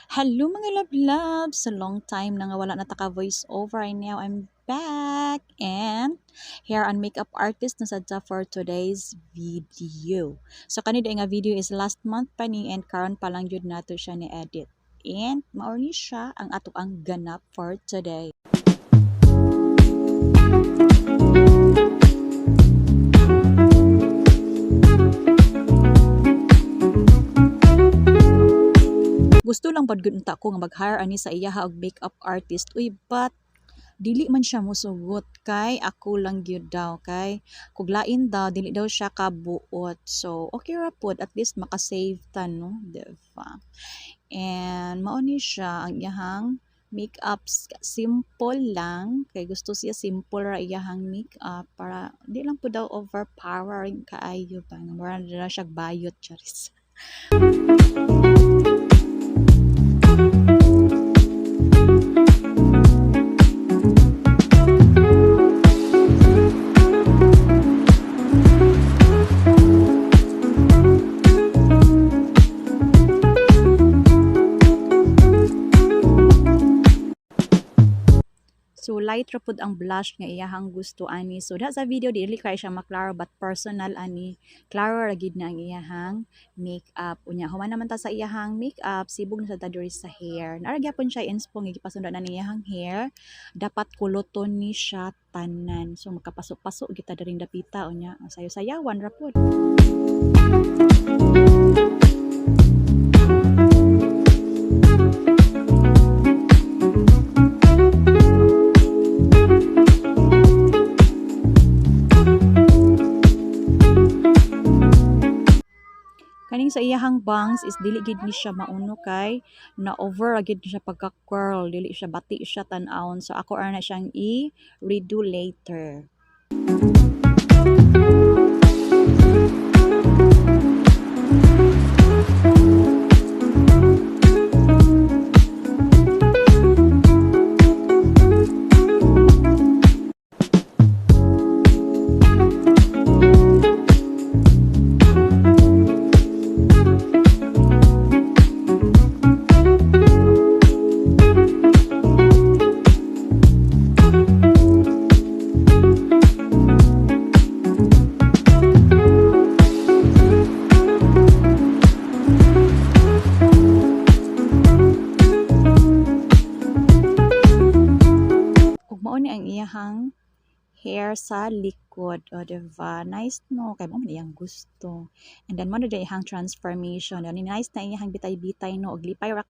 Hello mga love loves! Sa long time na nga wala na taka voice over and now I'm back and here on makeup artist na sadya for today's video. So kanina nga video is last month pa ni and karon pa lang jud nato siya ni edit. And mauni siya ang ato ang ganap for today. Gusto lang pud gud unta ko nga mag-hire ani sa iyaha og makeup artist. Uy, but dili man siya mosugot kay ako lang gyud daw kay kuglain daw dili daw siya kabuot. So okay ra pud at least maka-save ta no, diba? And mao ni siya ang iyahang makeups simple lang kay gusto siya simple ra iyahang makeup para di lang pud daw overpowering kaayo ba nga mura na siya bayot charis. So light ra pud ang blush nga iyahang gusto ani. So da sa video dili kay siya maklaro but personal ani. Klaro ra gid na ang iyahang makeup. Unya human naman ta sa iyahang makeup sibog na sa ta diri sa hair. Nara gyapon siya inspo nga gipasundan na ni iyahang hair. Dapat kuloton ni siya tanan. So makapasok-pasok kita diring dapita unya. Sayo-sayawan ra pud. Kaning sa iyahang bangs is dili gid ni siya mauno kay na over agid siya pagka curl, dili siya bati siya tan-awon. So ako ara na siyang i-redo later. Ni ang iyahang hair sa likod. O, diba? Nice, no? Kaya mo iyang gusto. And then, mo na iyahang transformation. Nice na iyahang bitay-bitay, no? Og lipay ra